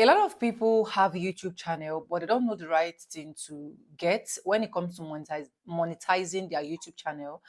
A lot of people have YouTube channel, but they don't know the right thing to get when it comes to monetizing their YouTube channel.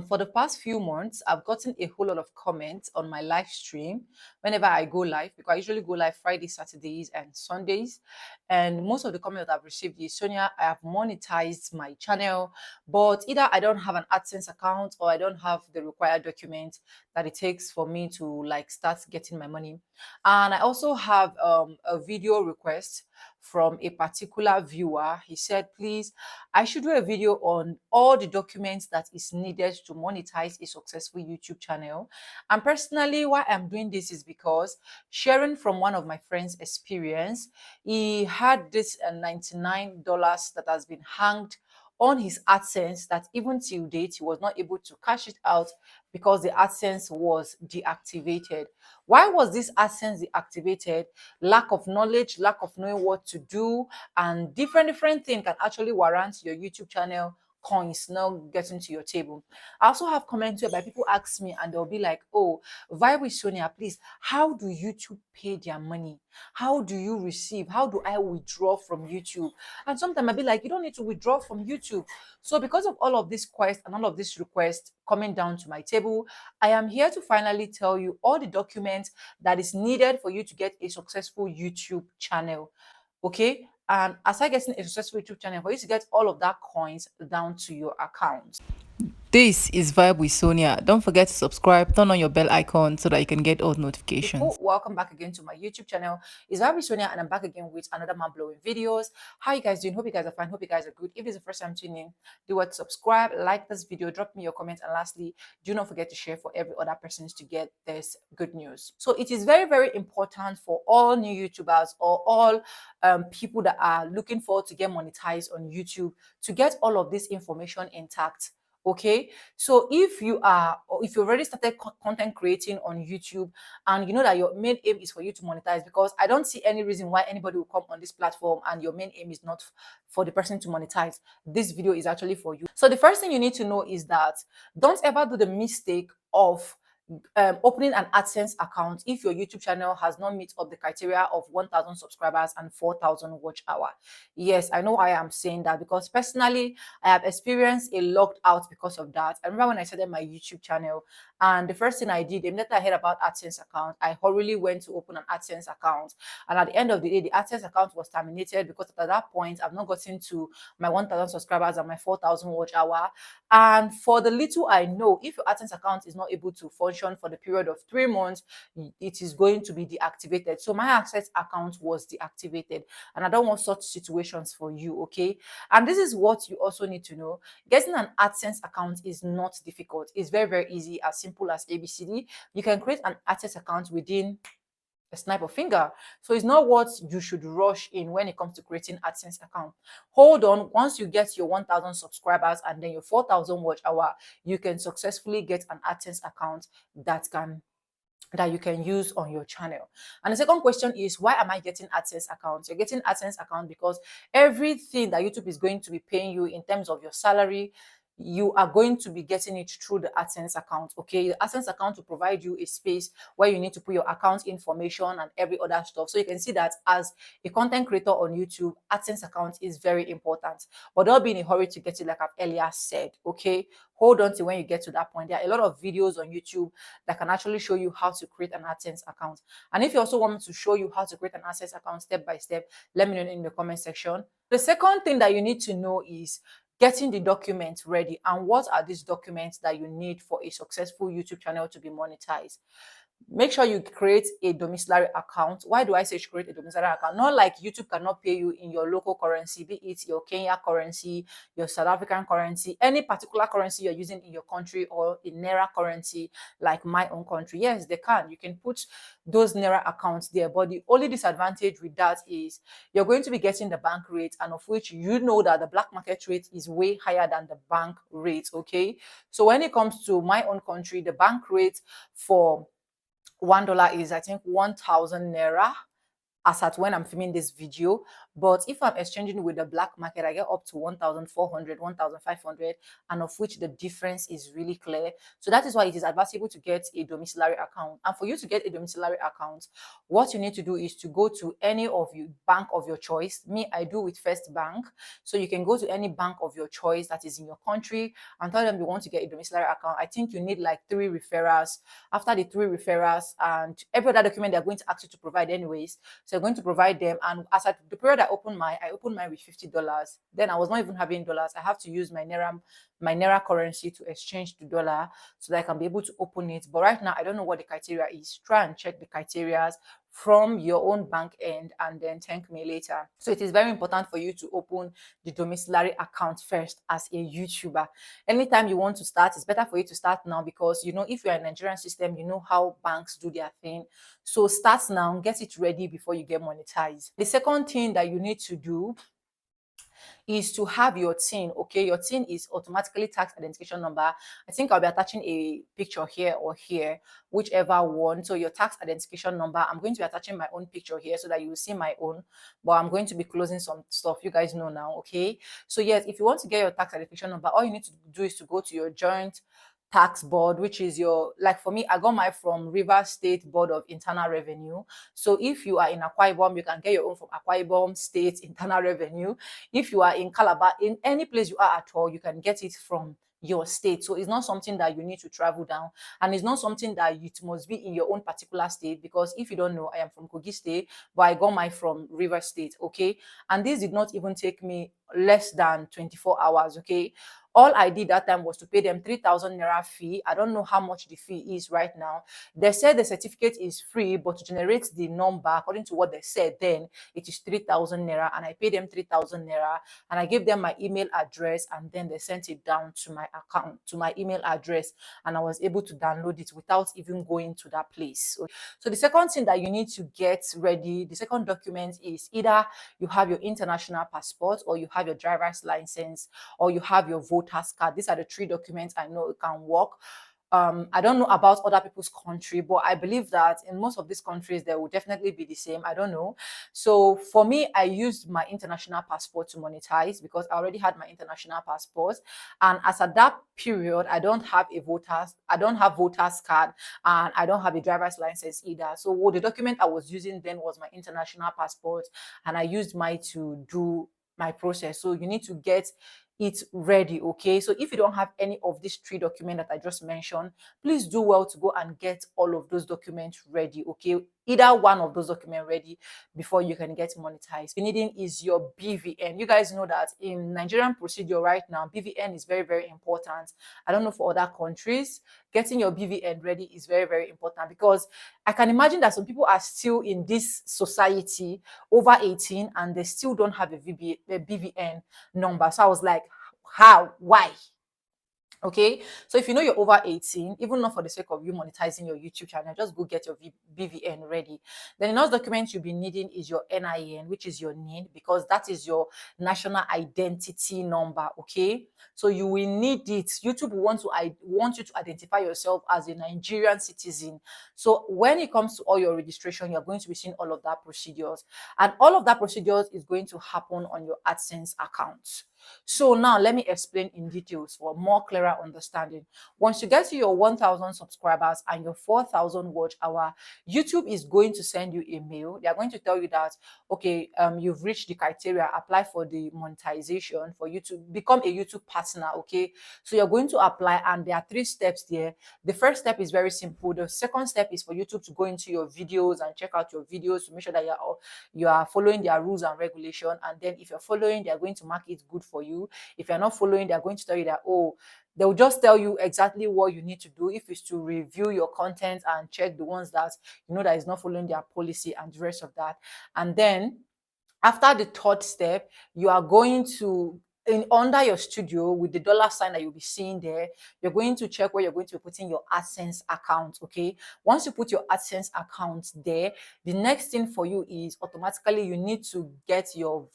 For the past few months, I've gotten a whole lot of comments on my live stream whenever I go live, because I usually go live Fridays, Saturdays, and Sundays. And most of the comments I've received is, Sonia, I have monetized my channel, but either I don't have an AdSense account or I don't have the required document that it takes for me to like start getting my money. And I also have a video request from a particular viewer. He said, please, I should do a video on all the documents that is needed to monetize a successful YouTube channel. And personally, why I'm doing this is because sharing from one of my friends' experience, he had this $99 that has been hanged on his AdSense that even till date he was not able to cash it out because the AdSense was deactivated. Why was this AdSense deactivated? Lack of knowledge, lack of knowing what to do, and different things can actually warrant your YouTube channel coins now getting to your table. I also have comments where people ask me and they'll be like, oh, Vibe with Sonia, please, how do YouTube pay their money? How do you receive? How do I withdraw from YouTube? And sometimes I'll be like, you don't need to withdraw from YouTube. So because of all of this quest and all of this request coming down to my table, I am here to finally tell you all the documents that is needed for you to get a successful YouTube channel. Okay? And aside getting a successful YouTube channel, for you to get all of that coins down to your account. This is Vibe with Sonia. Don't forget to subscribe, turn on your bell icon so that you can get all People, notifications. welcome back again to my YouTube channel. It's Vibe with Sonia, and I'm back again with another mind-blowing videos. How you guys doing? Hope you guys are fine. Hope you guys are good. If it's the first time tuning in, do what, subscribe, like this video, drop me your comments, and lastly, do not forget to share for every other person to get this good news. So it is very important for all new YouTubers or all people that are looking forward to get monetized on YouTube to get all of this information intact. Okay, so if you are, or if you already started content creating on YouTube and you know that your main aim is for you to monetize, because I don't see any reason why anybody will come on this platform and your main aim is not for the person to monetize. This video is actually for you. So the first thing you need to know is that don't ever do the mistake of opening an AdSense account if your YouTube channel has not met up the criteria of 1,000 subscribers and 4,000 watch hour. Yes, I know I am saying that because personally, I have experienced a locked out because of that. I remember when I started my YouTube channel, and the first thing I did, immediately I heard about AdSense account, I hurriedly went to open an AdSense account. And at the end of the day, the AdSense account was terminated because at that point, I've not gotten to my 1,000 subscribers and my 4,000 watch hour. And for the little I know, if your AdSense account is not able to function for the period of 3 months, it is going to be deactivated. So my AdSense account was deactivated, and I don't want such situations for you, okay? And this is what you also need to know. Getting an AdSense account is not difficult. It's very easy, as simple as ABCD. You can create an AdSense account within a snap of finger. So it's not what you should rush in when it comes to creating AdSense account. Hold on, once you get your 1,000 subscribers and then your 4,000 watch hour, you can successfully get an AdSense account that you can use on your channel. And the second question is, why am I getting AdSense accounts? You're getting AdSense account because everything that YouTube is going to be paying you in terms of your salary, you are going to be getting it through the AdSense account. Okay, the AdSense account will provide you a space where you need to put your account information and every other stuff. So you can see that as a content creator on YouTube, AdSense account is very important. But don't be in a hurry to get it, like I've earlier said. Okay, hold on till when you get to that point. There are a lot of videos on YouTube that can actually show you how to create an AdSense account. And if you also want me to show you how to create an AdSense account step by step, let me know in the comment section. The second thing that you need to know is getting the documents ready. And what are these documents that you need for a successful YouTube channel to be monetized? Make sure you create a domiciliary account. Why do I say you should create a domiciliary account? Not like YouTube cannot pay you in your local currency, be it your Kenya currency, your South African currency, any particular currency you're using in your country, or in Naira currency, like my own country. Yes, they can. You can put those Naira accounts there. But the only disadvantage with that is you're going to be getting the bank rate, and of which you know that the black market rate is way higher than the bank rate. Okay. So when it comes to my own country, the bank rate for $1 is, I think, 1,000 Naira. as at when I'm filming this video. But if I'm exchanging with the black market, I get up to 1,400, 1,500, and of which the difference is really clear. So that is why it is advisable to get a domiciliary account. And for you to get a domiciliary account, what you need to do is to go to any of your bank of your choice. Me, I do with First Bank. So you can go to any bank of your choice that is in your country and tell them you want to get a domiciliary account. I think you need like 3 referrals. After the 3 referrals and every other document they're going to ask you to provide anyways, so you're going to provide them. And as at the period I opened mine with $50. Then I was not even having dollars. I have to use my Naira currency to exchange to dollar so that I can be able to open it. But right now, I don't know what the criteria is. Try and check the criteria from your own bank end and then thank me later. So it is very important for you to open the domiciliary account first as a YouTuber. Anytime you want to start, it's better for you to start now because, you know, if you're a Nigerian system, you know how banks do their thing. So start now, get it ready before you get monetized. The second thing that you need to do is to have your TIN. Okay, your TIN is automatically tax identification number. I think I'll be attaching a picture here or here, whichever one. So your tax identification number, I'm going to be attaching my own picture here so that you will see my own, but I'm going to be closing some stuff. You guys know now. Okay, so yes, if you want to get your tax identification number, all you need to do is to go to your joint tax board, which is your, like for me, I got mine from Rivers State Board of Internal Revenue. So if you are in Akwa Ibom, you can get your own from Akwa Ibom State Internal Revenue. If you are in Calabar, in any place you are at all, you can get it from your state. So it's not something that you need to travel down, and it's not something that it must be in your own particular state, because if you don't know, I am from Kogi State, but I got mine from Rivers State. Okay, and this did not even take me less than 24 hours. Okay, all I did that time was to pay them 3,000 naira fee. I don't know how much the fee is right now. They said the certificate is free, but to generate the number, according to what they said then, it is 3,000 naira, and I paid them 3,000 naira, and I gave them my email address, and then they sent it down to my account, to my email address, and I was able to download it without even going to that place. So the second thing that you need to get ready, the second document, is either you have your international passport, or you have your driver's license, or you have your voter's card. These are the 3 documents I know it can work. I don't know about other people's country, but I believe that in most of these countries, there will definitely be the same. I don't know. So for me, I used my international passport to monetize because I already had my international passport. And as at that period, I don't have voter's card, and I don't have a driver's license either. So the document I was using then was my international passport, and I used mine to do my process. So you need to get it ready. Okay, so if you don't have any of these 3 documents that I just mentioned, please do well to go and get all of those documents ready. Okay, either one of those documents ready before you can get monetized. The needing is your BVN. You guys know that in Nigerian procedure right now, BVN is very, very important. I don't know for other countries. Getting your BVN ready is very, very important, because I can imagine that some people are still in this society over 18 and they still don't have a BVN number. So I was like, how? Why? Okay, so if you know you're over 18, even not for the sake of you monetizing your YouTube channel, just go get your BVN ready. Then another document you'll be needing is your NIN, which is your NIN, because that is your national identity number. Okay, so you will need it. YouTube want you to identify yourself as a Nigerian citizen. So when it comes to all your registration, you're going to be seeing all of that procedures, and all of that procedures is going to happen on your AdSense account. So now let me explain in details for more clearer understanding. Once you get to your 1,000 subscribers and your 4,000 watch hour, YouTube is going to send you a mail. They are going to tell you that, okay, you've reached the criteria, apply for the monetization for you to become a YouTube partner. Okay, so you're going to apply, and there are 3 steps there. The first step is very simple. The second step is for YouTube to go into your videos and check out your videos to make sure that you are following their rules and regulation. And then if you're following, they're going to mark it good for you. If you're not following, they're going to tell you that, oh, they'll just tell you exactly what you need to do. If it's to review your content and check the ones that you know that is not following their policy and the rest of that. And then after the 3rd step, you are going to under your studio with the dollar sign that you'll be seeing there, you're going to check where you're going to be putting your AdSense account. Okay, once you put your AdSense account there, the next thing for you is automatically you need to get your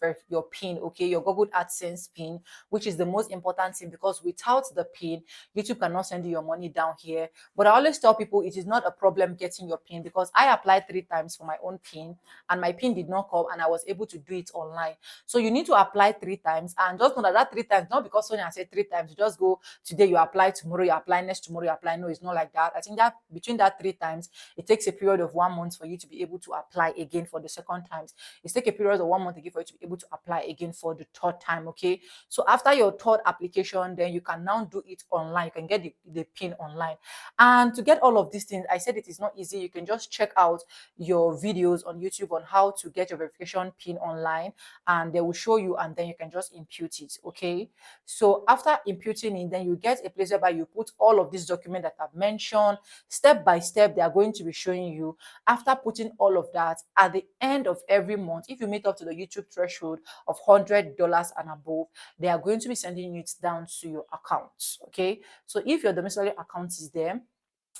pin, okay, your Google AdSense pin, which is the most important thing, because without the pin, YouTube cannot send you your money down here. But I always tell people it is not a problem getting your pin, because I applied 3 times for my own pin and my pin did not come, and I was able to do it online. So you need to apply 3 times, and just know that 3 times, not because Sonia said 3 times, you just go today, you apply, tomorrow you apply, next tomorrow you apply. No, it's not like that. I think that between that 3 times, it takes a period of 1 month for you to be able to apply again for the second times. It takes a period of 1 month again for you to be able to apply again for the third time. Okay, so after your third application, then you can now do it online. You can get the pin online. And to get all of these things, I said it is not easy. You can just check out your videos on YouTube on how to get your verification pin online, and they will show you, and then you can just impute it. Okay, so after imputing it, then you get a place whereby you put all of these documents that I've mentioned step by step. They are going to be showing you. After putting all of that, at the end of every month, if you meet up to the YouTube threshold of $100 and above, they are going to be sending you it down to your account. Okay, so if your domiciliary account is there,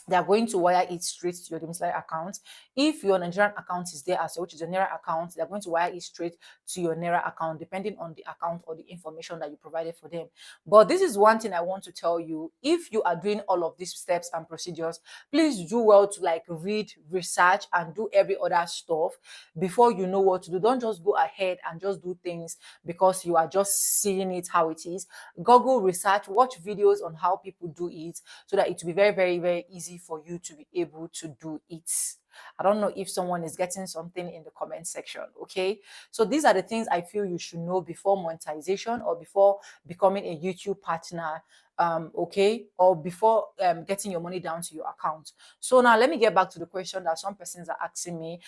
they are going to wire it straight to your domiciliary account. If your Nigerian account is there as well, which is your Naira account, they're going to wire it straight to your Naira account, depending on the account or the information that you provided for them. But this is one thing I want to tell you. If you are doing all of these steps and procedures, please do well to like read, research, and do every other stuff before you know what to do. Don't just go ahead and just do things because you are just seeing it how it is. Google, research, watch videos on how people do it, so that it will be very, very, very easy for you to be able to do it. I don't know if someone is getting something in the comment section. Okay, so these are the things I feel you should know before monetization or before becoming a YouTube partner. Okay, or before getting your money down to your account. So now let me get back to the question that some persons are asking me.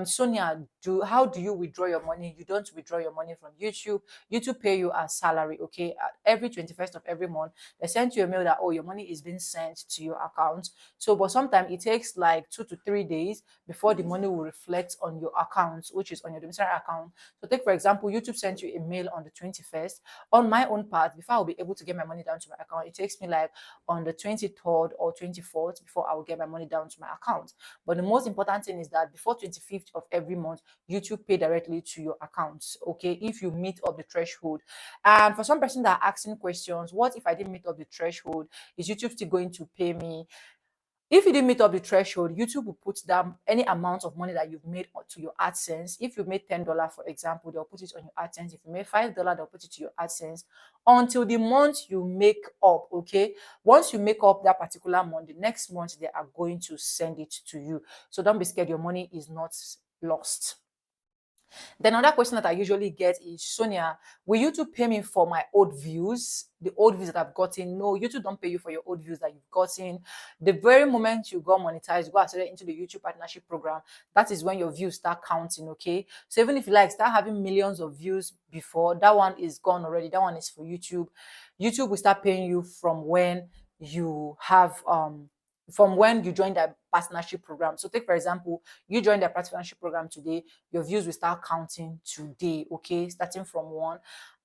Sonia, how do you withdraw your money? You don't withdraw your money from YouTube. YouTube pay you as salary. Okay, every 21st of every month they send you a mail that, oh, your money is being sent to your account. So but sometimes it takes like 2 to 3 days before the money will reflect on your account, which is on your domiciliary account. So take for example, YouTube sent you a mail on the 21st. On my own part, before I'll be able to get my money down to my account, it takes me like on the 23rd or 24th before I will get my money down to my account. But the most important thing is that before 25th of every month, YouTube pay directly to your accounts. Okay, if you meet up the threshold. And for some person that are asking questions, what if I didn't meet up the threshold? Is YouTube still going to pay me? If you didn't meet up the threshold, YouTube will put down any amount of money that you've made to your AdSense. If you made $10, for example, they'll put it on your AdSense. If you made $5, they'll put it to your AdSense until the month you make up. Okay, once you make up that particular month, the next month they are going to send it to you. So don't be scared, your money is not lost. Then another question that I usually get is, Sonia, will YouTube pay me for my old views? The old views that I've gotten? No, YouTube don't pay you for your old views that you've gotten. The very moment you got monetized, go accelerate into the YouTube partnership program, that is when your views start counting. Okay, so even if you like start having millions of views before, that one is gone already. That one is for YouTube. YouTube will start paying you from when you have from when you join the partnership program. So take for example, you join the partnership program today, your views will start counting today. Okay, starting from one.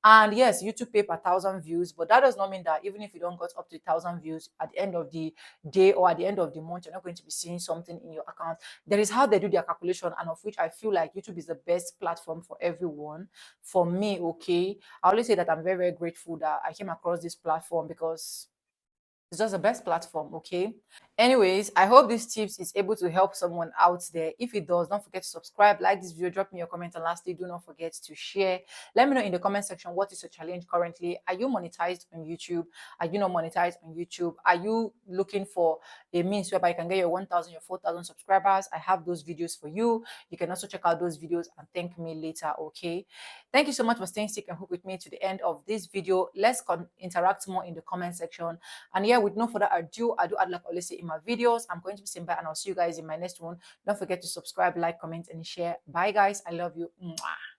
And yes, YouTube pay per 1,000 views, but that does not mean that even if you don't got up to 1,000 views at the end of the day or at the end of the month, you're not going to be seeing something in your account. There is how they do their calculation, and of which I feel like YouTube is the best platform for everyone. For me, okay, I always say that I'm very, very grateful that I came across this platform, because it's just the best platform. Okay, anyways, I hope this tips is able to help someone out there. If it does, don't forget to subscribe, like this video, drop me your comment, and lastly, do not forget to share. Let me know in the comment section, what is your challenge currently? Are you monetized on YouTube? Are you not monetized on YouTube? Are you looking for a means whereby you can get your 1,000, your 4,000 subscribers? I have those videos for you. You can also check out those videos and thank me later. Okay, thank you so much for staying stick and hook with me to the end of this video. Let's interact more in the comment section. And yeah, with no further ado, I like I always say in my videos, I'm going to be saying bye, and I'll see you guys in my next one. Don't forget to subscribe, like, comment, and share. Bye guys, I love you. Mwah.